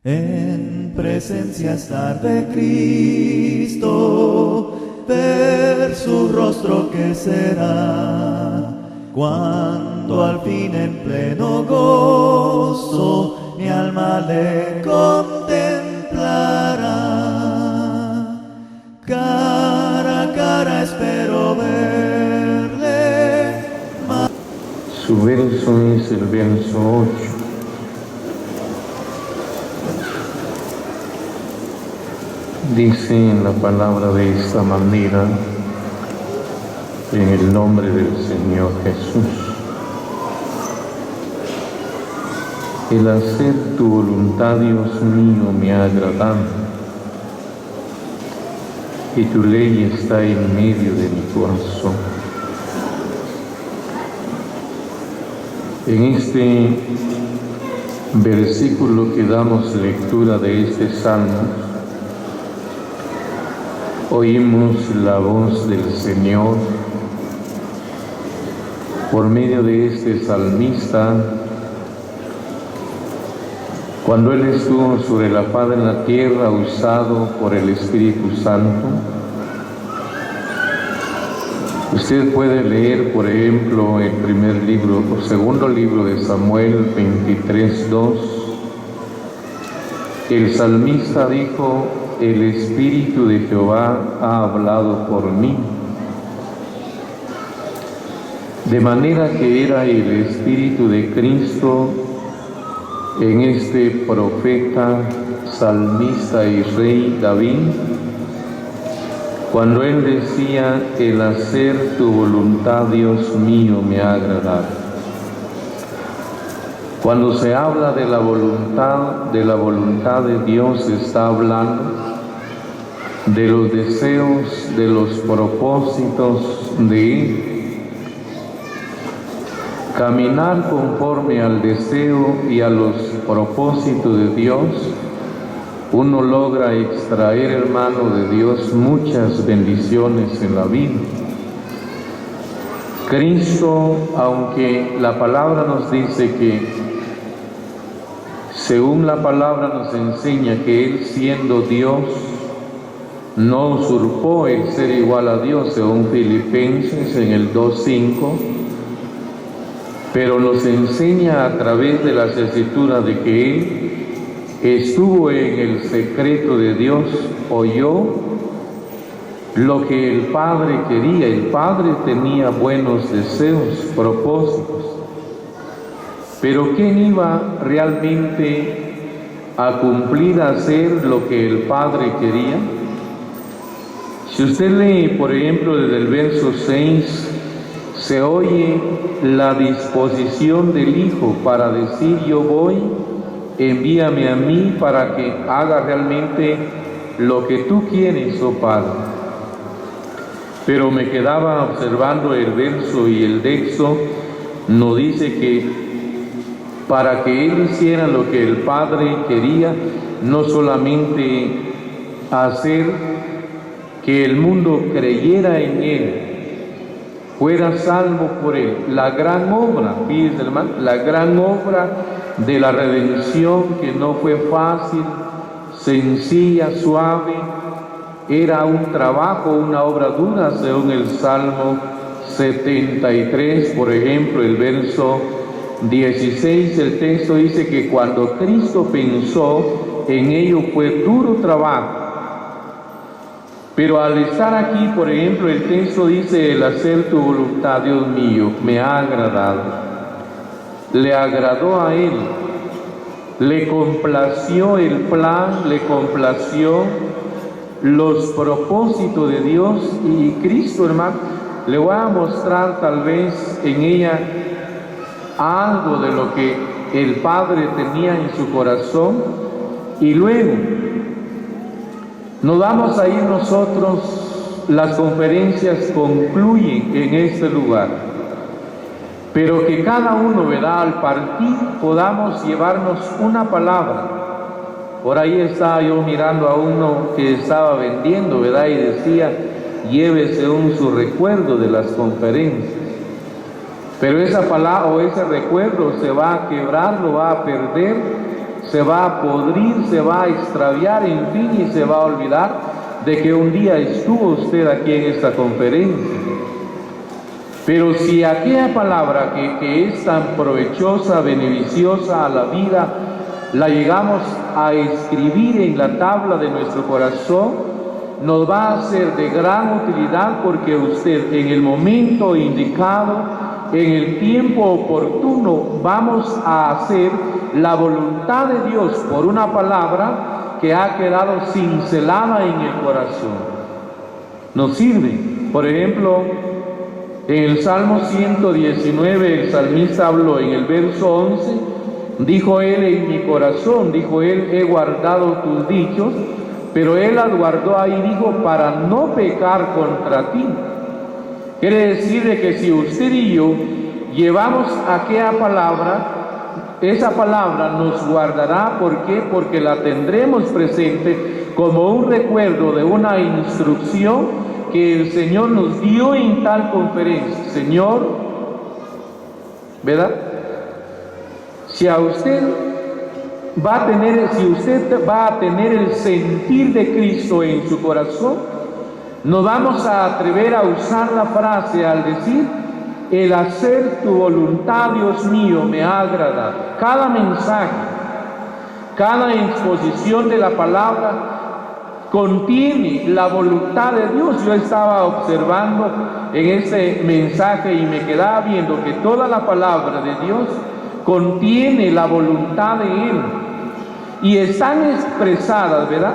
En presencia estar de Cristo, ver su rostro que será, cuando al fin en pleno gozo mi alma le contemplará. Cara a cara espero verle. Su verso es el verso 8. Dice en la palabra de esta manera, en el nombre del Señor Jesús: el hacer tu voluntad, Dios mío, me ha agradado, y tu ley está en medio de mi corazón. En este versículo que damos lectura de este salmo, oímos la voz del Señor por medio de este salmista, cuando Él estuvo sobre la faz de la tierra, usado por el Espíritu Santo. Usted puede leer, por ejemplo, el primer libro o segundo libro de Samuel 23:2. El salmista dijo: el Espíritu de Jehová ha hablado por mí. De manera que era el Espíritu de Cristo en este profeta, salmista y rey David, cuando él decía: el hacer tu voluntad, Dios mío, me ha agradado. Cuando se habla de la voluntad de Dios, se está hablando de los deseos, de los propósitos de Él. Caminar conforme al deseo y a los propósitos de Dios, uno logra extraer, hermano de Dios, muchas bendiciones en la vida. Cristo, aunque la palabra nos dice que, según la palabra nos enseña que Él, siendo Dios, no usurpó el ser igual a Dios, según Filipenses en el 2:5, pero nos enseña a través de las Escrituras de que Él estuvo en el secreto de Dios, oyó lo que el Padre quería. El Padre tenía buenos deseos, propósitos. Pero ¿quién iba realmente a cumplir, a hacer lo que el Padre quería? Si usted lee, por ejemplo, desde el verso 6, se oye la disposición del Hijo para decir: yo voy, envíame a mí para que haga realmente lo que tú quieres, oh Padre. Pero me quedaba observando el verso y el texto nos dice que para que Él hiciera lo que el Padre quería, no solamente hacer que el mundo creyera en Él, fuera salvo por Él, la gran obra, fíjense hermano, la gran obra de la redención, que no fue fácil, sencilla, suave, era un trabajo, una obra dura, según el Salmo 73, por ejemplo, el verso 16, el texto dice que cuando Cristo pensó en ello fue duro trabajo. Pero al estar aquí, por ejemplo, el texto dice: el hacer tu voluntad, Dios mío, me ha agradado. Le agradó a Él, le complació el plan, le complació los propósitos de Dios. Y Cristo, hermano, le voy a mostrar tal vez en ella algo de lo que el Padre tenía en su corazón. Y luego nos vamos a ir nosotros, las conferencias concluyen en este lugar, pero que cada uno, ¿verdad?, al partir podamos llevarnos una palabra. Por ahí estaba yo mirando a uno que estaba vendiendo, ¿verdad?, y decía: llévese su recuerdo de las conferencias. Pero esa palabra o ese recuerdo se va a quebrar, lo va a perder, se va a podrir, se va a extraviar, en fin, y se va a olvidar de que un día estuvo usted aquí en esta conferencia. Pero si aquella palabra que es tan provechosa, beneficiosa a la vida, la llegamos a escribir en la tabla de nuestro corazón, nos va a ser de gran utilidad, porque usted en el momento indicado, en el tiempo oportuno, vamos a hacer la voluntad de Dios por una palabra que ha quedado cincelada en el corazón. Nos sirve. Por ejemplo, en el Salmo 119, el salmista habló en el verso 11, dijo él: en mi corazón, dijo él, he guardado tus dichos. Pero él las guardó ahí, dijo, para no pecar contra ti. Quiere decir de que si usted y yo llevamos aquella palabra, esa palabra nos guardará. ¿Por qué? Porque la tendremos presente como un recuerdo de una instrucción que el Señor nos dio en tal conferencia. Señor, ¿verdad? Si usted va a tener el sentir de Cristo en su corazón, nos vamos a atrever a usar la frase al decir: el hacer tu voluntad, Dios mío, me agrada. Cada mensaje, cada exposición de la palabra contiene la voluntad de Dios. Yo estaba observando en ese mensaje y me quedaba viendo que toda la palabra de Dios contiene la voluntad de Él, y están expresadas, ¿verdad?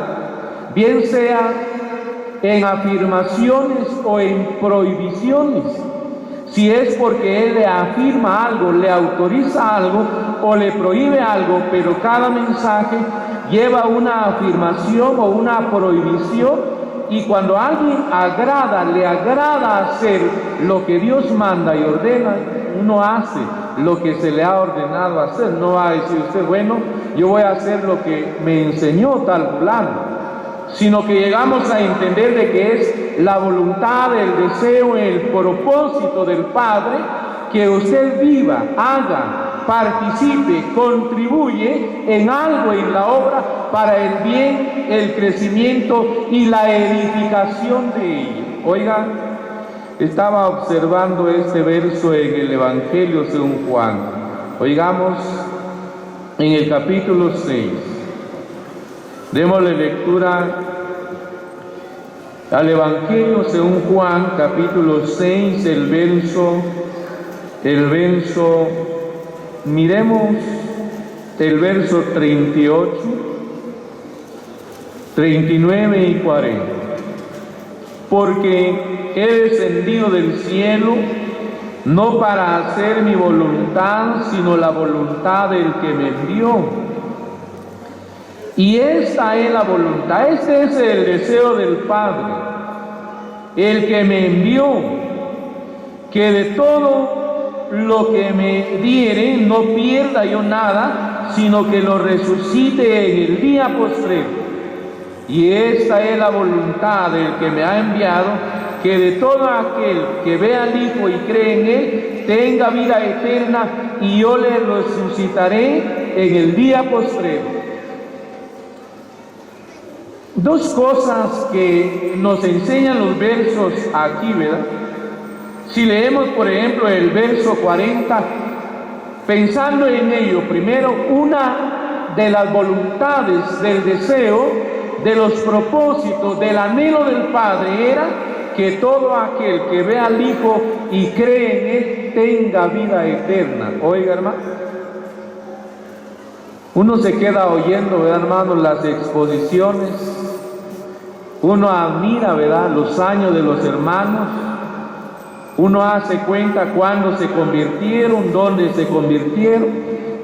Bien sea en afirmaciones o en prohibiciones. Si es porque Él le afirma algo, le autoriza algo o le prohíbe algo, pero cada mensaje lleva una afirmación o una prohibición. Y cuando a alguien le agrada hacer lo que Dios manda y ordena, uno hace lo que se le ha ordenado hacer. No va a decir usted: bueno, yo voy a hacer lo que me enseñó tal fulano, sino que llegamos a entender de que es la voluntad, el deseo, el propósito del Padre que usted viva, haga, participe, contribuye en algo en la obra para el bien, el crecimiento y la edificación de ella. Oiga, estaba observando este verso en el Evangelio según Juan. Oigamos en el capítulo 6. Démosle lectura al Evangelio según Juan, capítulo 6, el verso, miremos el verso 38, 39 y 40. Porque he descendido del cielo no para hacer mi voluntad, sino la voluntad del que me envió. Y esta es la voluntad, este es el deseo del Padre, el que me envió, que de todo lo que me diere no pierda yo nada, sino que lo resucite en el día postrero. Y esta es la voluntad del que me ha enviado, que de todo aquel que vea al Hijo y cree en Él, tenga vida eterna, y yo le resucitaré en el día postrero. Dos cosas que nos enseñan los versos aquí, ¿verdad? Si leemos, por ejemplo, el verso 40, pensando en ello, primero, una de las voluntades del deseo, de los propósitos, del anhelo del Padre era que todo aquel que vea al Hijo y cree en Él tenga vida eterna. Oiga, hermano, uno se queda oyendo, ¿verdad, hermano?, las exposiciones. Uno admira, ¿verdad?, los años de los hermanos. Uno hace cuenta cuándo se convirtieron, dónde se convirtieron.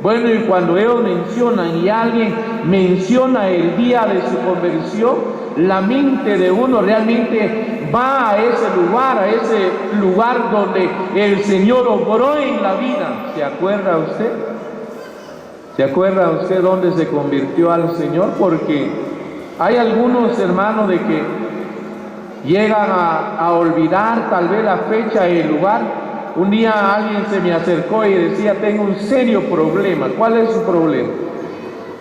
Bueno, y cuando ellos mencionan y alguien menciona el día de su conversión, la mente de uno realmente va a ese lugar donde el Señor obró en la vida. ¿Se acuerda usted? ¿Se acuerda usted dónde se convirtió al Señor? Porque hay algunos hermanos de que llegan a olvidar tal vez la fecha y el lugar. Un día alguien se me acercó y decía: tengo un serio problema. ¿Cuál es su problema?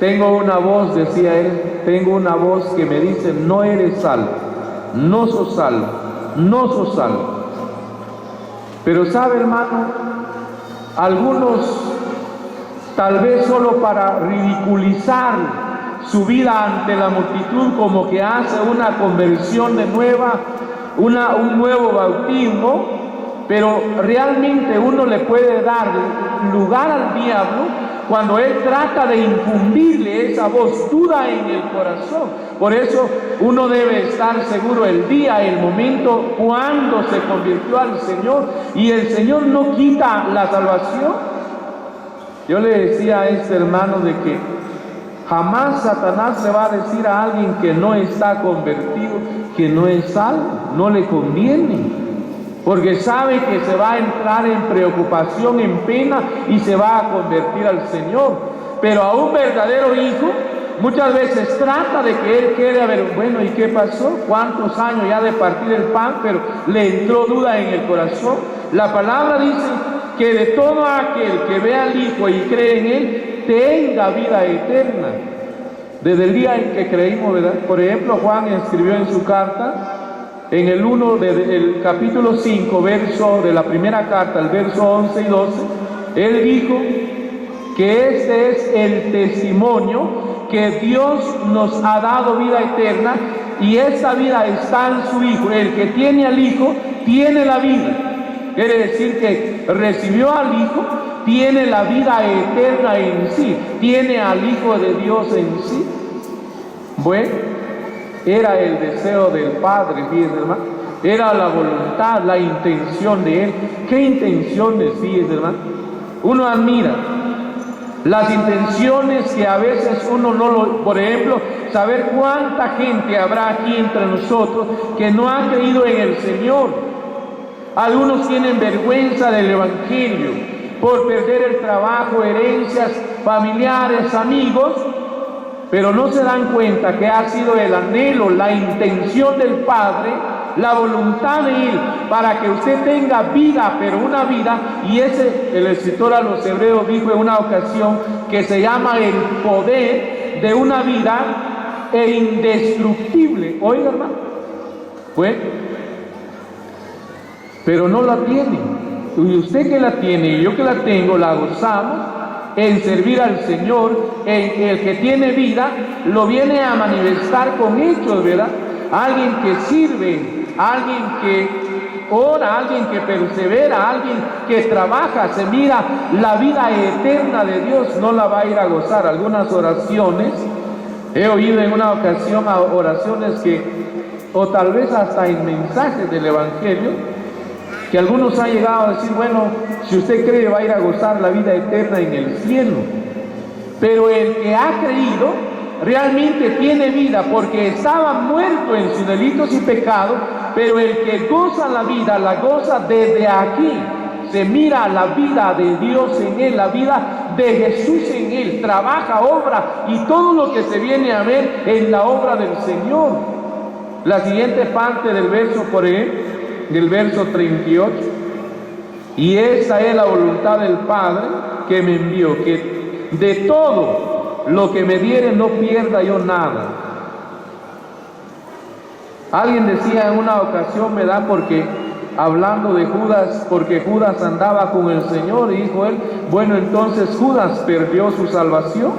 Tengo una voz, decía él, tengo una voz que me dice, no eres salvo, no sos salvo, no sos salvo. Pero sabe, hermano, algunos, tal vez solo para ridiculizar su vida ante la multitud, como que hace una conversión de nueva, un nuevo bautismo, pero realmente uno le puede dar lugar al diablo cuando él trata de infundirle esa voz duda en el corazón. Por eso uno debe estar seguro el día, el momento cuando se convirtió al Señor, y el Señor no quita la salvación. Yo le decía a este hermano de que jamás Satanás le va a decir a alguien que no está convertido, que no es salvo, no le conviene. Porque sabe que se va a entrar en preocupación, en pena, y se va a convertir al Señor. Pero a un verdadero hijo, muchas veces trata de que él quede a ver, bueno, ¿y qué pasó? ¿Cuántos años ya de partir el pan? Pero le entró duda en el corazón. La palabra dice que de todo aquel que ve al Hijo y cree en Él, tenga vida eterna. Desde el día en que creímos, ¿verdad? Por ejemplo, Juan escribió en su carta, en el 1 del capítulo 5, verso de la primera carta, el verso 11 y 12, él dijo que este es el testimonio que Dios nos ha dado vida eterna, y esta vida está en su Hijo. El que tiene al Hijo tiene la vida. Quiere decir que recibió al Hijo, tiene la vida eterna en sí, tiene al Hijo de Dios en sí. Bueno, era el deseo del Padre, fíjense, hermano. Era la voluntad, la intención de Él. ¿Qué intenciones, fíjense, hermano? Uno admira las intenciones que a veces uno no lo... Por ejemplo, saber cuánta gente habrá aquí entre nosotros que no ha creído en el Señor. Algunos tienen vergüenza del Evangelio por perder el trabajo, herencias, familiares, amigos, pero no se dan cuenta que ha sido el anhelo, la intención del Padre, la voluntad de Él, para que usted tenga vida, pero una vida, y el escritor a los Hebreos dijo en una ocasión que se llama el poder de una vida indestructible. Oiga, hermano, pues, pero no la tiene. Y usted que la tiene y yo que la tengo, la gozamos en servir al Señor. En el que tiene vida lo viene a manifestar con hechos, ¿verdad? Alguien que sirve, alguien que ora, alguien que persevera, alguien que trabaja, se mira la vida eterna de Dios, no la va a ir a gozar. Algunas oraciones, he oído en una ocasión oraciones que, o tal vez hasta en mensajes del Evangelio, que algunos han llegado a decir, bueno, si usted cree va a ir a gozar la vida eterna en el cielo. Pero el que ha creído realmente tiene vida, porque estaba muerto en sus delitos y pecados, pero el que goza la vida, la goza desde aquí. Se mira la vida de Dios en él, la vida de Jesús en él, trabaja, obra, y todo lo que se viene a ver en la obra del Señor. La siguiente parte del verso, por ejemplo, del verso 38, y esa es la voluntad del Padre que me envió, que de todo lo que me diere no pierda yo nada. Alguien decía en una ocasión, ¿verdad? Porque hablando de Judas, porque Judas andaba con el Señor, y dijo él, bueno, entonces Judas perdió su salvación.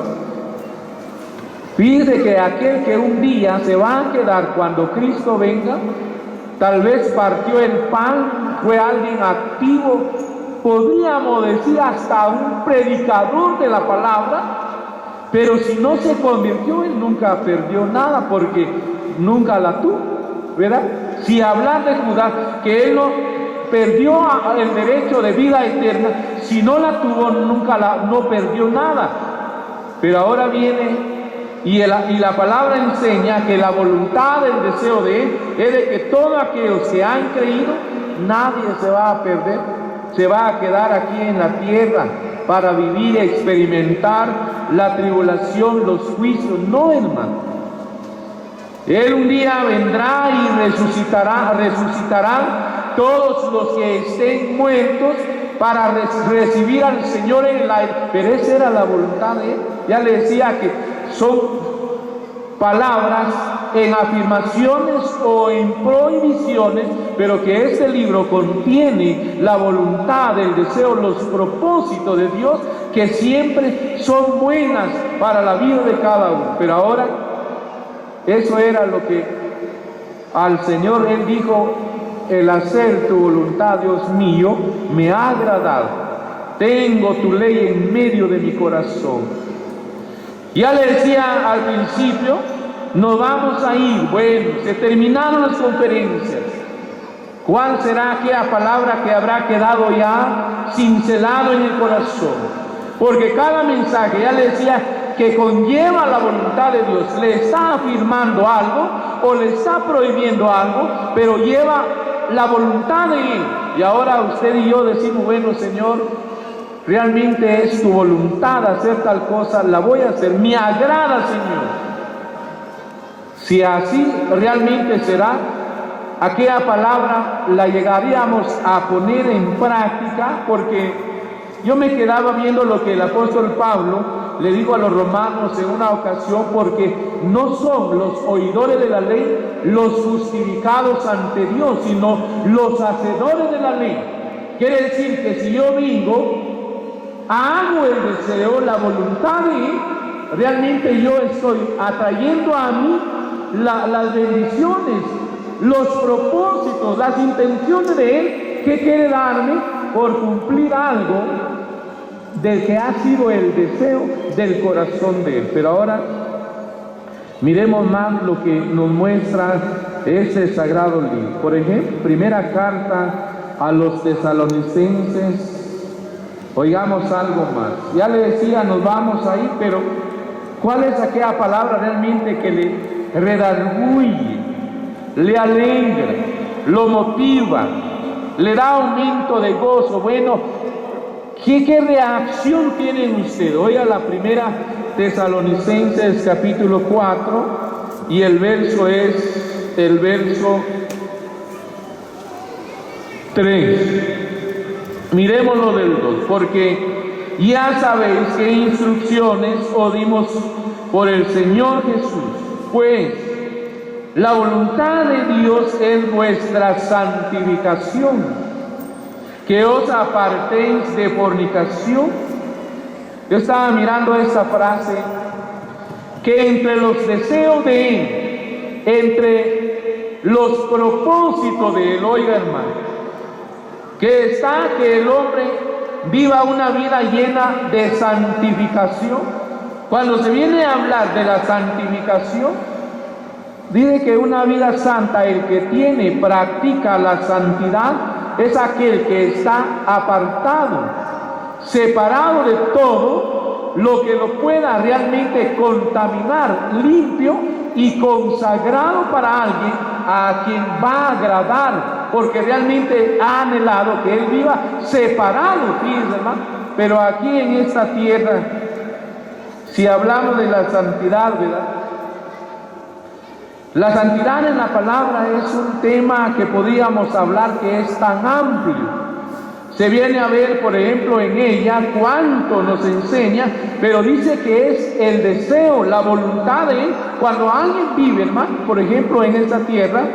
Fíjese que aquel que un día se va a quedar cuando Cristo venga, tal vez partió el pan, fue alguien activo, podríamos decir hasta un predicador de la palabra, pero si no se convirtió, él nunca perdió nada, porque nunca la tuvo, ¿verdad? Si hablar de Judas, que él no perdió el derecho de vida eterna, si no la tuvo, no perdió nada. Pero ahora viene... Y la palabra enseña que la voluntad, el deseo de Él, es de que todos aquellos que han creído, nadie se va a perder, se va a quedar aquí en la tierra para vivir y experimentar la tribulación, los juicios. No, hermano. Él un día vendrá y resucitarán todos los que estén muertos para recibir al Señor en el aire. Pero esa era la voluntad de Él. Ya le decía que son palabras en afirmaciones o en prohibiciones, pero que este libro contiene la voluntad, el deseo, los propósitos de Dios, que siempre son buenas para la vida de cada uno. Pero ahora, eso era lo que al Señor Él dijo: el hacer tu voluntad, Dios mío, me ha agradado. Tengo tu ley en medio de mi corazón. Ya le decía al principio, nos vamos a ir. Bueno, se terminaron las conferencias. ¿Cuál será aquella palabra que habrá quedado ya cincelado en el corazón? Porque cada mensaje, ya le decía, que conlleva la voluntad de Dios, le está afirmando algo o le está prohibiendo algo, pero lleva la voluntad de Él. Y ahora usted y yo decimos: bueno, Señor, realmente es tu voluntad hacer tal cosa, la voy a hacer, me agrada, Señor. Si así realmente será, aquella palabra la llegaríamos a poner en práctica, porque yo me quedaba viendo lo que el apóstol Pablo le dijo a los romanos en una ocasión: porque no son los oidores de la ley los justificados ante Dios, sino los hacedores de la ley. Quiere decir que si yo vengo, hago el deseo, la voluntad de Él, realmente yo estoy atrayendo a mí las bendiciones, los propósitos, las intenciones de Él, que quiere darme por cumplir algo del que ha sido el deseo del corazón de Él. Pero ahora miremos más lo que nos muestra ese sagrado libro. Por ejemplo, primera carta a los tesalonicenses. Oigamos algo más. Ya le decía, nos vamos ahí, pero ¿cuál es aquella palabra realmente que le redarguye, le alegra, lo motiva, le da aumento de gozo? Bueno, ¿qué reacción tienen ustedes? Oiga la primera Tesalonicenses capítulo 4, y el verso es el verso 3. Miremoslo del 2, porque ya sabéis qué instrucciones os dimos por el Señor Jesús. Pues la voluntad de Dios es vuestra santificación, que os apartéis de fornicación. Yo estaba mirando esta frase, que entre los deseos de Él, entre los propósitos de Él, oiga hermano, que está que el hombre viva una vida llena de santificación. Cuando se viene a hablar de la santificación, dice que una vida santa, el que tiene, practica la santidad, es aquel que está apartado, separado de todo lo que lo pueda realmente contaminar, limpio y consagrado para alguien a quien va a agradar, porque realmente ha anhelado que él viva separado, fíjense, hermano. Pero aquí en esta tierra, si hablamos de la santidad, ¿verdad? La santidad en la palabra es un tema que podríamos hablar que es tan amplio. Se viene a ver, por ejemplo, en ella cuánto nos enseña, pero dice que es el deseo, la voluntad de Él. Cuando alguien vive, hermano, por ejemplo, en esta tierra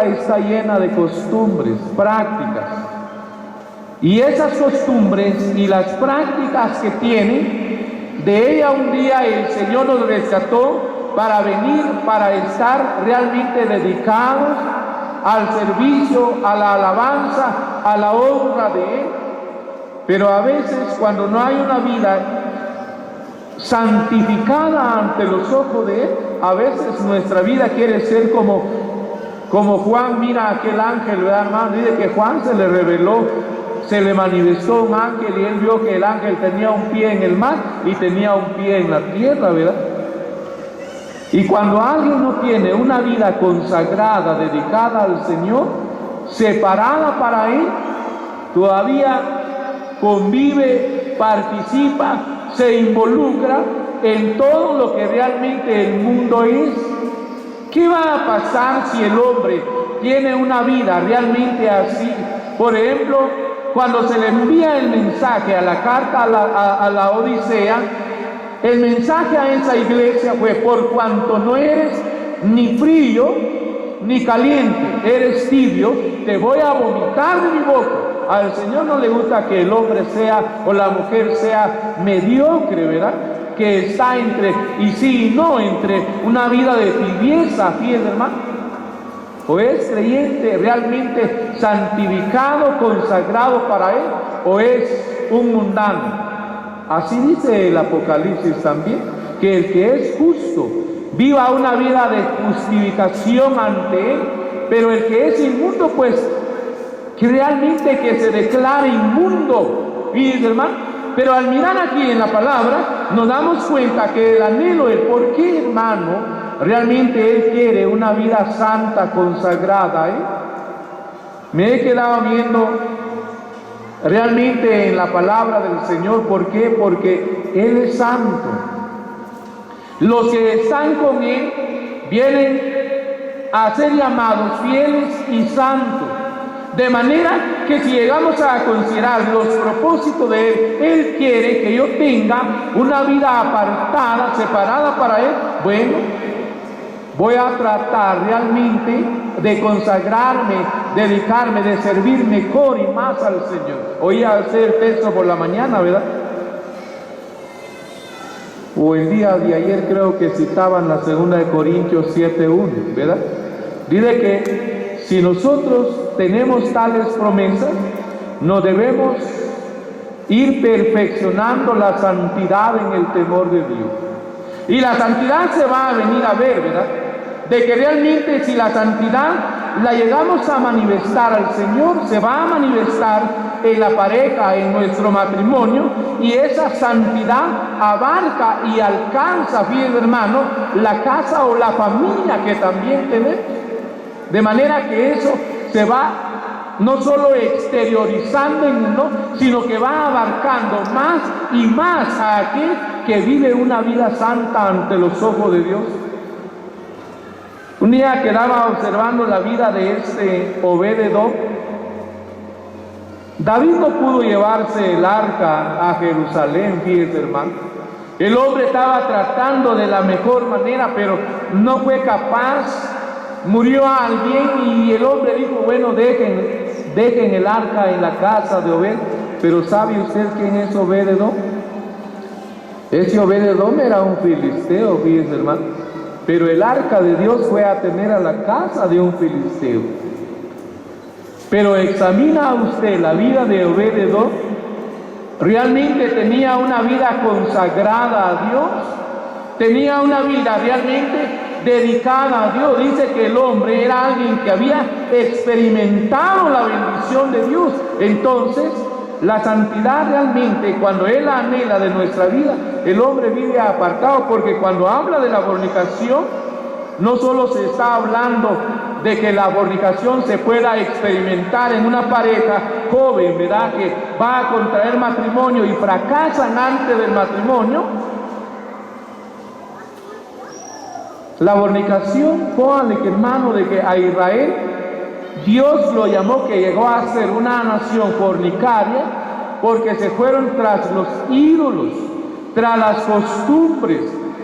está llena de costumbres, prácticas. Y esas costumbres y las prácticas que tienen, de ella un día el Señor nos rescató para venir, para estar realmente dedicados al servicio, a la alabanza, a la honra de Él. Pero a veces, cuando no hay una vida santificada ante los ojos de Él, a veces nuestra vida quiere ser como Juan mira a aquel ángel, ¿verdad, hermano? Dice que Juan se le reveló, se le manifestó un ángel, y él vio que el ángel tenía un pie en el mar y tenía un pie en la tierra, ¿verdad? Y cuando alguien no tiene una vida consagrada, dedicada al Señor, separada para Él, todavía convive, participa, se involucra en todo lo que realmente el mundo es. ¿Qué va a pasar si el hombre tiene una vida realmente así? Por ejemplo, cuando se le envía el mensaje a la carta a la Odisea, El mensaje a esa iglesia fue: por cuanto no eres ni frío ni caliente, eres tibio, te voy a vomitar de mi boca. Al Señor no le gusta que el hombre sea o la mujer sea mediocre, ¿verdad? Que está entre y sí y no, entre una vida de tibieza, fíjense, hermano. O es creyente realmente santificado, consagrado para Él, o es un mundano. Así dice el Apocalipsis también, que el que es justo viva una vida de justificación ante Él, pero el que es inmundo, pues, que realmente que se declare inmundo, fíjense, hermano. Pero al mirar aquí en la palabra, nos damos cuenta que el anhelo, el por qué, hermano, realmente Él quiere una vida santa, consagrada, Me he quedado viendo realmente en la palabra del Señor. ¿Por qué? Porque Él es santo. Los que están con Él vienen a ser llamados fieles y santos. De manera que si llegamos a considerar los propósitos de Él, Él quiere que yo tenga una vida apartada, separada para Él. Bueno, voy a tratar realmente de consagrarme, dedicarme, de servir mejor y más al Señor. Oí hacer texto por la mañana, ¿verdad? O el día de ayer creo que citaban la 2 de Corintios 7:1, ¿verdad? Dice que si nosotros tenemos tales promesas, nos debemos ir perfeccionando la santidad en el temor de Dios. Y la santidad se va a venir a ver, ¿verdad? De que realmente si la santidad la llegamos a manifestar al Señor, se va a manifestar en la pareja, en nuestro matrimonio, y esa santidad abarca y alcanza, fíjense, hermano, la casa o la familia que también tenemos. De manera que eso se va no solo exteriorizando en uno, sino que va abarcando más y más a aquel que vive una vida santa ante los ojos de Dios. Un día quedaba observando la vida de este Obed-edom. David no pudo llevarse el arca a Jerusalén, fíjense, hermano. El hombre estaba tratando de la mejor manera, pero no fue capaz. Murió alguien y el hombre dijo: bueno, dejen el arca en la casa de Obed. Pero ¿sabe usted quién es Obed-edom? Ese Obed-edom era un filisteo, fíjense, hermano. Pero el arca de Dios fue a tener a la casa de un filisteo. Pero examina usted la vida de Obed-edom. Realmente tenía una vida consagrada a Dios. Tenía una vida realmente dedicada a Dios. Dice que el hombre era alguien que había experimentado la bendición de Dios. Entonces, la santidad realmente, cuando Él anhela de nuestra vida, el hombre vive apartado, porque cuando habla de la fornicación, no solo se está hablando de que la fornicación se pueda experimentar en una pareja joven, ¿verdad?, que va a contraer matrimonio y fracasan antes del matrimonio. La fornicación, póngale que, hermano, de que a Israel Dios lo llamó, que llegó a ser una nación fornicaria, porque se fueron tras los ídolos, tras las costumbres.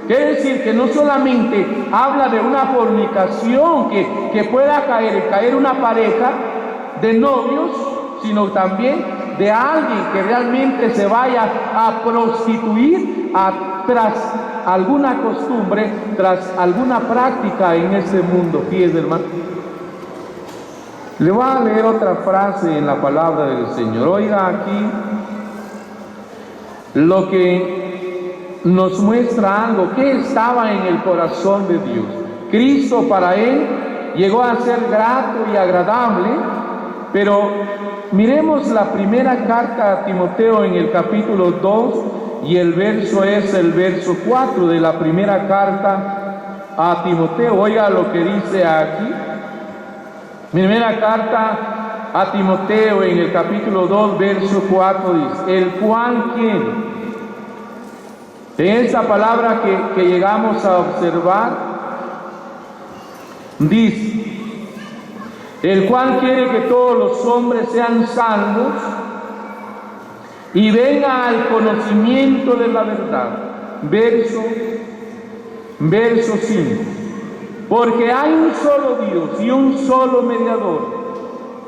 Quiere decir que no solamente habla de una fornicación que pueda caer una pareja de novios, sino también de alguien que realmente se vaya a prostituir tras alguna costumbre, tras alguna práctica en ese mundo. Fíjese, hermano. Le voy a leer otra frase en la palabra del Señor. Oiga aquí lo que nos muestra algo que estaba en el corazón de Dios. Cristo para Él llegó a ser grato y agradable, pero miremos la primera carta a Timoteo en el capítulo 2, y el verso es el verso 4 de la primera carta a Timoteo. Oiga lo que dice aquí. Primera carta a Timoteo en el capítulo 2, verso 4 dice: el cual quiere. En esta palabra que llegamos a observar, dice: el cual quiere que todos los hombres sean salvos y vengan al conocimiento de la verdad. verso 5. Porque hay un solo Dios y un solo mediador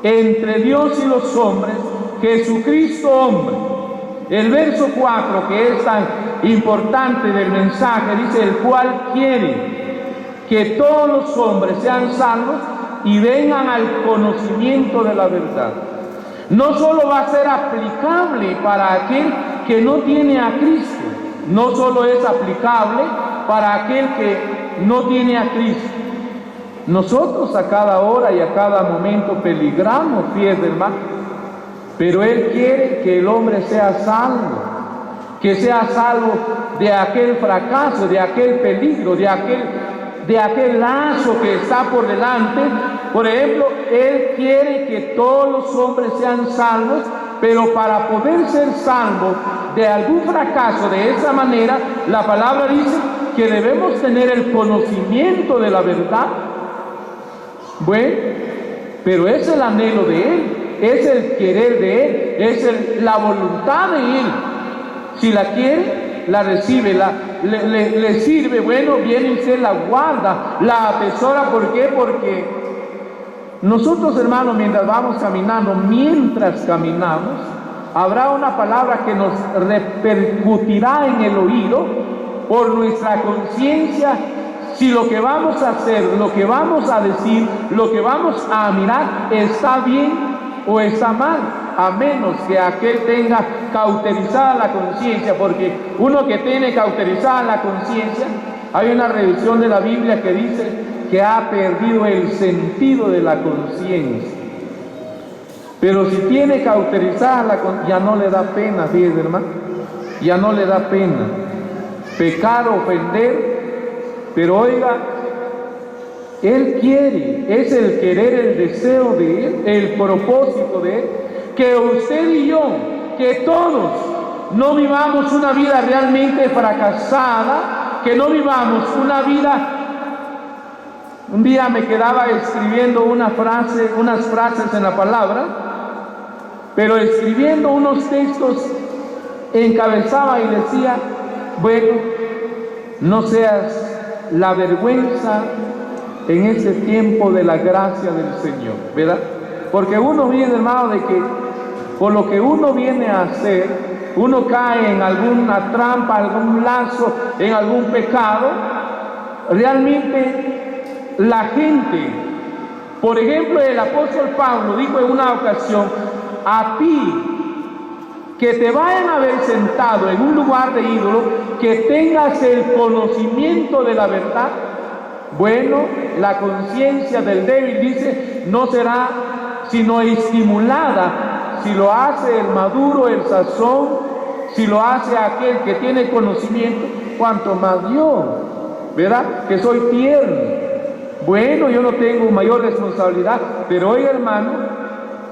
entre Dios y los hombres, Jesucristo hombre. El verso 4, que es tan importante del mensaje, dice: el cual quiere que todos los hombres sean salvos y vengan al conocimiento de la verdad. No solo va a ser aplicable para aquel que no tiene a Cristo, no solo es aplicable para aquel que no tiene a Cristo. Nosotros a cada hora y a cada momento peligramos, fieles hermanos, pero Él quiere que el hombre sea salvo, que sea salvo de aquel fracaso, de aquel peligro, de aquel lazo que está por delante. Por ejemplo, Él quiere que todos los hombres sean salvos, pero para poder ser salvos de algún fracaso de esa manera, la palabra dice que debemos tener el conocimiento de la verdad. Bueno, pero es el anhelo de Él, es el querer de Él, es la voluntad de Él. Si la quiere, la recibe, le sirve, bueno, viene y se la guarda, la atesora. ¿Por qué? Porque nosotros, hermanos, mientras caminamos, habrá una palabra que nos repercutirá en el oído por nuestra conciencia, si lo que vamos a hacer, lo que vamos a decir, lo que vamos a mirar está bien o está mal, a menos que aquel tenga cauterizada la conciencia, porque uno que tiene cauterizada la conciencia, hay una revisión de la Biblia que dice que ha perdido el sentido de la conciencia. Pero si tiene cauterizada la conciencia, ya no le da pena, fíjense hermano, ya no le da pena pecar, ofender. Pero oiga, Él quiere, es el querer, el deseo de Él, el propósito de Él, que usted y yo, que todos no vivamos una vida realmente fracasada, que no vivamos una vida. Un día me quedaba escribiendo unas frases en la palabra, pero escribiendo unos textos encabezaba y decía: bueno, no seas la vergüenza en ese tiempo de la gracia del Señor, ¿verdad? Porque uno viene, hermano, de que por lo que uno viene a hacer, uno cae en alguna trampa, algún lazo, en algún pecado. Realmente la gente, por ejemplo, el apóstol Pablo dijo en una ocasión: a ti que te vayan a ver sentado en un lugar de ídolo, que tengas el conocimiento de la verdad. Bueno, la conciencia del débil, dice, no será sino estimulada si lo hace el maduro, el sazón, si lo hace aquel que tiene conocimiento, cuanto más yo, ¿verdad? Que soy tierno. Bueno, yo no tengo mayor responsabilidad, pero oiga, hermano,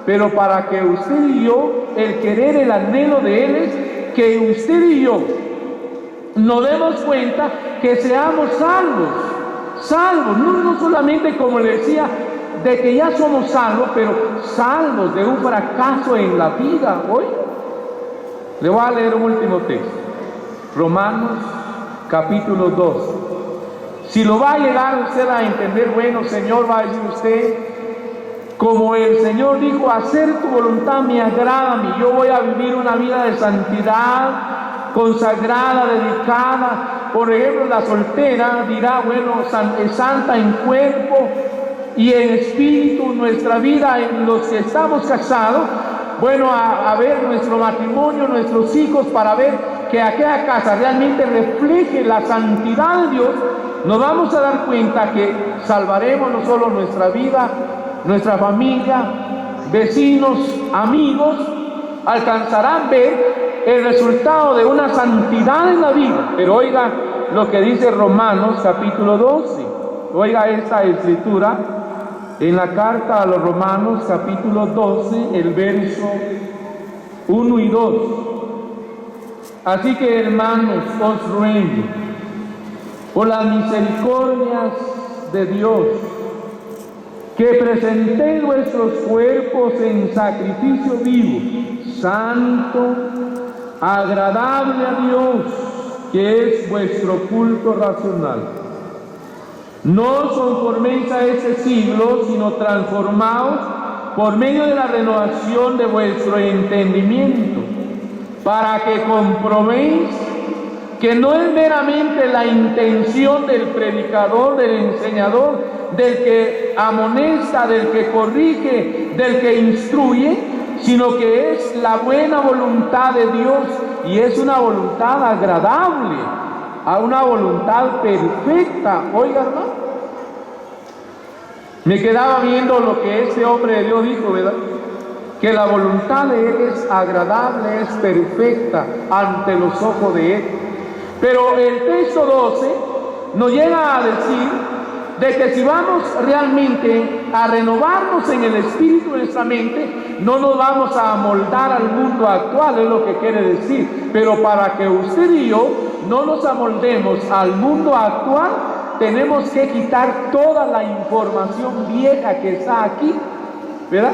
pero para que usted y yo, el querer, el anhelo de Él es que usted y yo nos demos cuenta que seamos salvos, no solamente, como le decía, de que ya somos salvos, pero salvos de un fracaso en la vida. Hoy le voy a leer un último texto, Romanos capítulo 2. Si lo va a llegar usted a entender, bueno, Señor, va a decir usted, como el Señor dijo: hacer tu voluntad me agrada a mí, yo voy a vivir una vida de santidad, consagrada, dedicada. Por ejemplo, la soltera dirá: bueno, es santa en cuerpo y en espíritu. Nuestra vida, en los que estamos casados, bueno, a ver nuestro matrimonio, nuestros hijos, para ver que aquella casa realmente refleje la santidad de Dios, nos vamos a dar cuenta que salvaremos no solo nuestra vida, nuestra familia, vecinos, amigos, alcanzarán ver el resultado de una santidad en la vida. Pero oiga lo que dice Romanos capítulo 12, oiga esta escritura en la carta a los Romanos capítulo 12, el verso 1 y 2. Así que, hermanos, os ruego por las misericordias de Dios, que presentéis vuestros cuerpos en sacrificio vivo, santo, agradable a Dios, que es vuestro culto racional. No os conforméis a este siglo, sino transformaos por medio de la renovación de vuestro entendimiento, para que comprobéis que no es meramente la intención del predicador, del enseñador, del que amonesta, del que corrige, del que instruye, sino que es la buena voluntad de Dios, y es una voluntad agradable, a una voluntad perfecta. Oiga, hermano, me quedaba viendo lo que este hombre de Dios dijo, ¿verdad? Que la voluntad de Él es agradable, es perfecta ante los ojos de Él. Pero el texto 12 nos llega a decir de que si vamos realmente a renovarnos en el espíritu de nuestra mente, no nos vamos a amoldar al mundo actual, es lo que quiere decir. Pero para que usted y yo no nos amoldemos al mundo actual, tenemos que quitar toda la información vieja que está aquí, ¿verdad?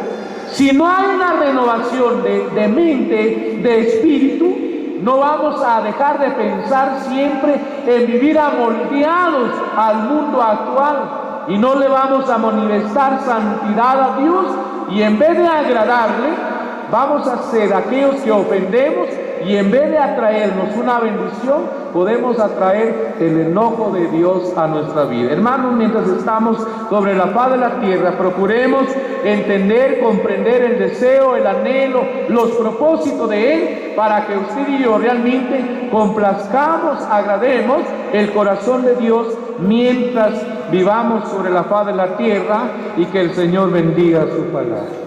Si no hay una renovación de mente, de espíritu, no vamos a dejar de pensar siempre en vivir amoldeados al mundo actual, y no le vamos a manifestar santidad a Dios, y en vez de agradarle, vamos a ser aquellos que ofendemos, y en vez de atraernos una bendición, podemos atraer el enojo de Dios a nuestra vida. Hermanos, mientras estamos sobre la faz de la tierra, procuremos entender, comprender el deseo, el anhelo, los propósitos de Él, para que usted y yo realmente complazcamos, agrademos el corazón de Dios mientras vivamos sobre la faz de la tierra, y que el Señor bendiga su palabra.